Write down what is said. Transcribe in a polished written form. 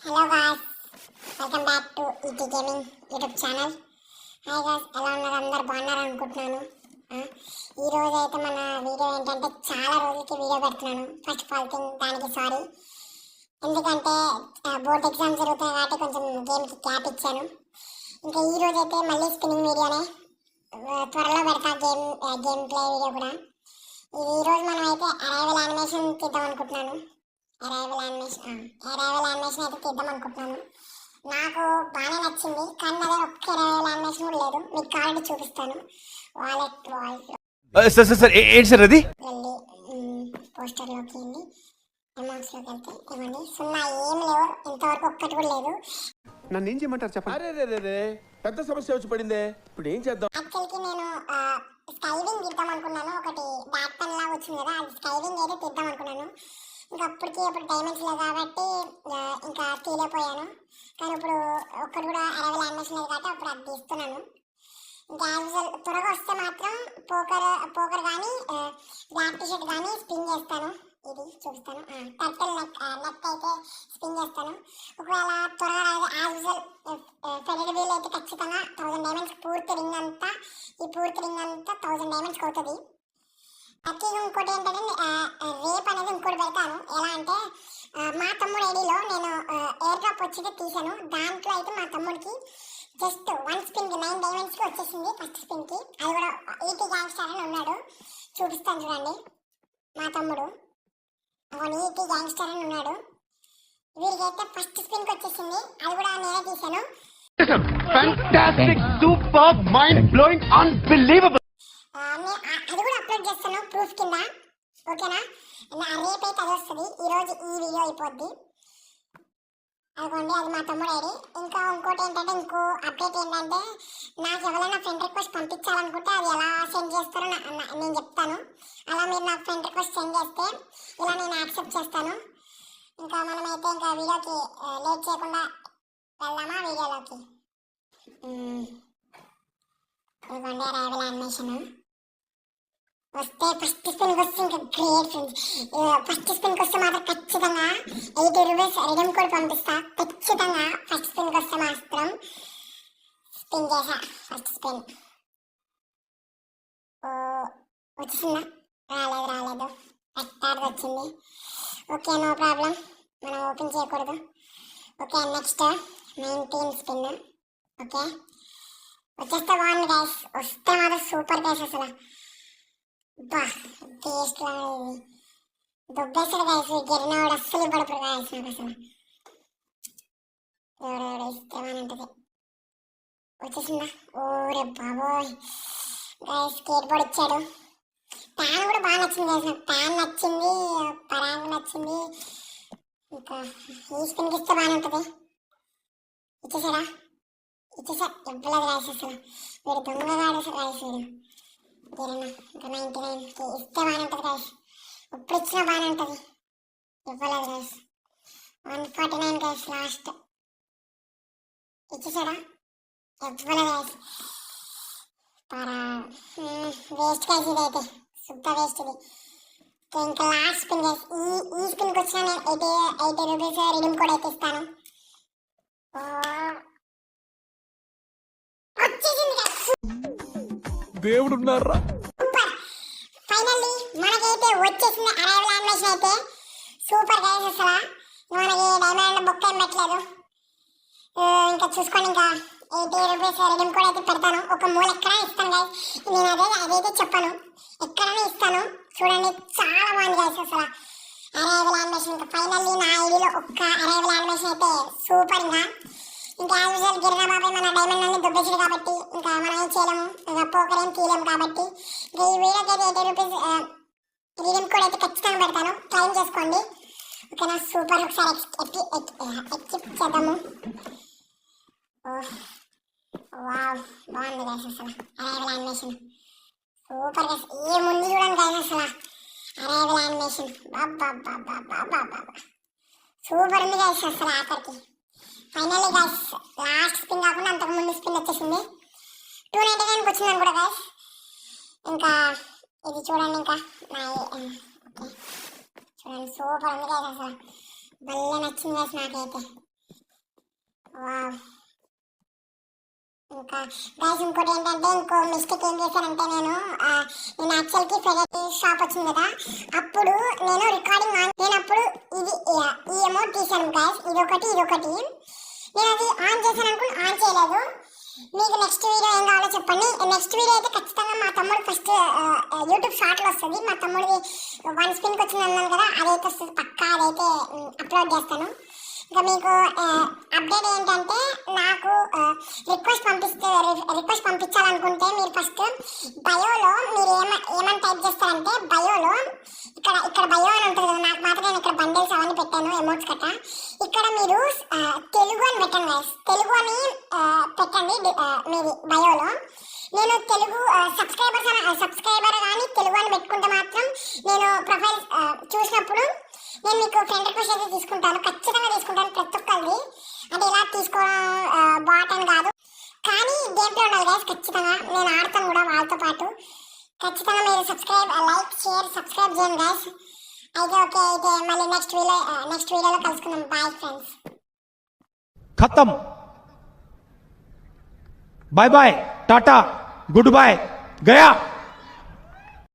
Hello guys, welcome back to ET gaming YouTube channel. Hi guys, ఎలా ఉన్నారు? అందరు బాగున్నారు అనుకుంటున్నాను. ఈ రోజు అయితే మన వీడియో ఏంటంటే చాలా రోజులకి వీడియో పెడుతున్నాను. ఫస్ట్ ఆఫ్ ఆల్ థింగ్ దానికి సారీ. ఎందుకంటే బోర్డ్ ఎగ్జామ్స్ జరుగుతున్నాయి కాబట్టి కొంచెం గేమ్కి గ్యాప్ ఇచ్చాను. ఇంకా ఈ రోజు అయితే మళ్ళీ స్పిన్నింగ్ వీడియోనే త్వరలో పెడతా. గేమ్ ప్లే వీడియో కూడా. ఈ రోజు మనం అయితే అరైవల్ యానిమేషన్ తీద్దాం అనుకుంటున్నాను. అరైవల్ యానిమేషన్ అయితే తీద్దాం అనుకుంటున్నాను. నాకు బాగానే నచ్చింది, కానీ అదే ఒక్క అరైవల్ యానిమేషన్ కూడా లేదు. మీకు కావాలంటే చూపిస్తాను. ఏంటి సార్ అది? వెళ్ళి పోస్టర్లోకి వెళ్ళి అమౌంట్స్లోకి వెళ్తే ఇవ్వండి. సున్నా ఏం లేవు, ఇంతవరకు ఒక్కటి కూడా లేదు. నన్ను ఏం చేయమంటారు చెప్పండి. పెద్ద సమస్య వచ్చి పడిందే, ఇప్పుడు ఏం చేద్దాం? యాక్చువల్కి నేను స్కైవింగ్ తీద్దాం అనుకున్నాను. ఒకటి బ్యాక్ పెన్ లాగా వచ్చింది కదా, అది స్కైవింగ్ అయితే తీద్దాం అనుకున్నాను. ఇంకా అప్పుడు డైమండ్స్ లేదు కాబట్టి ఇంకా తీయలేకపోయాను. కానీ ఇప్పుడు ఒక్కడు కూడా అరైవల్ యానిమేషన్ లేదు కాబట్టి అప్పుడు అది తీస్తున్నాను. ఇంకా యాజువల్ త్వరగా వస్తే మాత్రం పోకర్ కానీ బ్లాక్ టీ షర్ట్ కానీ స్పిన్ చేస్తాను. ఇది చూపిస్తాను. టర్టిల్ నెక్ అయితే స్పిన్ చేస్తాను. ఒకవేళ త్వరగా రాదు యాజువల్ ఫెడెడ్ వీల్ అయితే ఖచ్చితంగా 1000 డైమండ్స్ పూర్తి రింగ్ అంతా 1000 డైమండ్స్ అవుతుంది. అట్లా ఇంకోటి ఏంటంటే రేప్ అనేది ఇంకోటి పెడతాను. ఎలా అంటే మా తమ్ముడు ఐడిలో నేను ఎయిర్ డ్రాప్ వచ్చి తీసాను. దాంట్లో అయితే మా తమ్ముడికి జస్ట్ 1 స్పిన్కి 9 డైమండ్స్కి వచ్చేసింది. ఫస్ట్ స్పిన్కి అది కూడా 80 గ్యాంగ్స్టర్ అని ఉన్నాడు. చూపిస్తాను చూడండి. మా తమ్ముడు 80 గ్యాంగ్స్టర్ అని ఉన్నాడు. వీరికైతే ఫస్ట్ స్పిన్కి వచ్చేసింది. అది కూడా నేనే తీసాను. Fantastic, superb, mind-blowing, unbelievable. అది కూడా అప్లోడ్ చేస్తాను ప్రూఫ్ కింద, ఓకేనా? రేపు అయితే అది వస్తుంది. ఈరోజు ఈ వీడియో అయిపోద్ది. అదిగోండి, అది మా తమ్ముడు ఐడి. ఇంకోటి ఏంటంటే ఇంకో అప్డేట్ ఏంటంటే నాకు ఎవరైనా ఫ్రెండ్ రిక్వెస్ట్ పంపించాలనుకుంటే అది ఎలా సెండ్ చేస్తారో నేను చెప్తాను. అలా మీరు నాకు ఫ్రెండ్ రిక్వెస్ట్ సెండ్ చేస్తే ఇలా నేను యాక్సెప్ట్ చేస్తాను. ఇంకా మనమైతే ఇంకా వీడియోకి లేట్ చేయకుండా వెళ్దామా వీడియోలోకి. ఇదిగోండి అరైవల్ యానిమేషన్ వస్తే ఫస్ట్ స్పిన్కి వస్తే ఇంకా గ్రేట్ ఫ్రెండ్స్. ఫస్ట్ స్పిన్కి వస్తే మాత్రం ఖచ్చితంగా 80 రూపీస్ రిడీమ్ కోడ్ పంపిస్తా. ఖచ్చితంగా ఫస్ట్ స్పిన్కి వస్తే మాత్రం స్పిన్ చేసా. ఫస్ట్ స్పిన్ వచ్చిందా? రాలేదు. ఎట్టాడిది వచ్చింది. ఓకే, నో ప్రాబ్లం, మనం ఓపెన్ చేయకూడదు. Okay, next 19 spin. ఓకే, వచ్చేస్తే బాగుంది గైస్. వస్తే మాత్రం సూపర్ గైస్. అసలు టేస్ట్ దుబ్బేసాడు గైస్. గిరినవాడు అస్సలు ఇవ్వడు గైస్. నాకు అసలు ఎవడెవడ ఇస్తే బాగుంటుంది. వచ్చేసిందా? ఓరే బాబోయ్ గైస్, స్కేట్ బోర్డ్ ఇచ్చాడు. ప్యాన్ కూడా బాగా నచ్చింది గైస్. నాకు ప్యాన్ నచ్చింది, పరాంగ్ నచ్చింది. ఇంకా ఈ స్పిన్కి ఇస్తే బాగానే ఉంటుంది. ఇచ్చేసాడా? ఇచ్చేసా. ఇవ్వలేదు గైస్. అసలు వీడు దొంగగాడు గైస్. వీడు ఇంకా 99కి ఇస్తే బాగానే ఉంటుంది గైస్. ఇప్పుడు ఇచ్చినా బాగానే ఉంటుంది. ఇవ్వలేదు గైస్. 149 guys last. ఇచ్చేసాడా? ఇవ్వలేదు గైస్. Waste guys. ఇదైతే శుద్ధ వేస్ట్ ఇది. ఇంకా లాస్ట్ స్పిన్ గైస్. ఈ స్పిన్కి వచ్చిన నేను 80 రూపీస్ రిడీమ్ కోడ్ అయితే ఇస్తాను. వచ్చేసింది గైస్. దేవుడు ఉన్నారా? ఫైనల్లీ మనకైతే వచ్చేసింది అరైవల్ యానిమేషన్ అయితే. Super guys. అసలు మనకి డైమండ్ బుక్ ఏం పెట్టలేదు. ఇంకా చూసుకోండి. ఇంకా 80 రూపీస్ రిడీమ్ కోడ్ అయితే పెడతాను. ఒక మూల ఎక్కడ ఇస్తాను గైస్. నేను అదైతే చెప్పాను, ఎక్కడనే ఇస్తాను. చూడండి, చాలా బాగుంది గైస్. అసలు అరైవల్ యానిమేషన్ ఇంకా ఫైనల్లీ నా ఐడిలో ఒక్క అరైవల్ యానిమేషన్ అయితే సూపర్. ఇంకా యాజువల్ గిరినా బాబాయ్ మన డైమండ్ అన్ని దుబ్బేసాడు కాబట్టి ఇంకా మనం ఏం చేయలేము. ఇంకా పోకర్ ఏం తీయలేము కాబట్టి ఇంకా ఈ వీడియోకి అయితే 80 రూపీస్ రిడీమ్ కోడ్ అయితే ఖచ్చితంగా పెడతాను. క్లెయిమ్ చేసుకోండి, ఓకేనా? సూపర్. ఒకసారి ఎక్కిప్ చేద్దాము. వావ్, బాగుంది గైస్. అసలు అరైవల్ యానిమేషన్ సూపర్ గైస్. ఏ ముందు చూడండి గైస్. అసలు అరైవల్ యానిమేషన్ బాబా సూపర్ ఉంది గైస్. అసలు ఆఖరికి ఫైనల్లీ గైస్ లాస్ట్ స్పిన్ కాకుండా అంతకు ముందు స్పిన్ వచ్చేసింది. 299కి వచ్చిందని కూడా గైస్. ఇంకా ఇది చూడండి. ఇంకా చూడండి, సూపర్ ఉంది గైస్. అసలు భలే నచ్చింది గైస్ నాకైతే. వావ్. ఇంకా గైస్ ఇంకోటి ఏంటంటే ఇంకో మిస్టేక్ ఏం చేశానంటే నేను యాక్చువల్కి ఫెడరల్ షాప్ వచ్చింది కదా, అప్పుడు నేను రికార్డింగ్ నేను అప్పుడు ఈ అమౌంట్ తీసాను గైస్, ఇదొకటి నేను అది ఆన్ చేశాను అనుకుని ఆన్ చేయలేదు. మీకు నెక్స్ట్ వీడియో ఏం కావాలో చెప్పండి. నెక్స్ట్ వీడియో అయితే ఖచ్చితంగా మా తమ్ముడు ఫస్ట్ యూట్యూబ్ షార్ట్లో వస్తుంది. మా తమ్ముడిది 1 స్పిన్కి వచ్చింది అన్నాను కదా, అదైతే వస్తుంది పక్కా, అదైతే అప్లోడ్ చేస్తాను. ఇంకా మీకు అప్డేట్ ఏంటంటే నాకు రిక్వెస్ట్ పంపించాలనుకుంటే మీరు ఫస్ట్ బయోలో మీరు ఏమని టైప్ చేస్తారంటే బయోలో ఇక్కడ బయో అని ఉంటుంది కదా, నాకు మాత్రం నేను ఇక్కడ బండిల్స్ అవన్నీ పెట్టాను ఎమౌంట్స్ కట్ట, ఇక్కడ మీరు తెలుగు అని పెట్టండి గైస్, తెలుగు అని పెట్టండి మీది బయోలో. నేను తెలుగు సబ్స్క్రైబర్ కానీ తెలుగు అని పెట్టుకుంటే మాత్రం నేను ప్రొఫైల్ చూసినప్పుడు నేను మీకు ఫ్రెండ్ రిక్వెస్ట్ అయితే తీసుకుంటాను, ఖచ్చితంగా తీసుకుంటాను ప్రతి ఒక్కరిది. అంటే ఇలా తీసుకోవడం బాట్ అని కాదు, కానీ గేమ్ ప్లే ఉండాలి గైస్ ఖచ్చితంగా. నేను ఆడతాను కూడా వాళ్ళతో పాటు. ఖచ్చితంగా మీరు లైక్ షేర్ సబ్స్క్రైబ్ చేయండి గైస్. అయితే ఓకే, అయితే మళ్ళీ నెక్స్ట్ వీడియోలో కలుసుకుందాం. Bye friends. खत्म bye bye tata goodbye गया।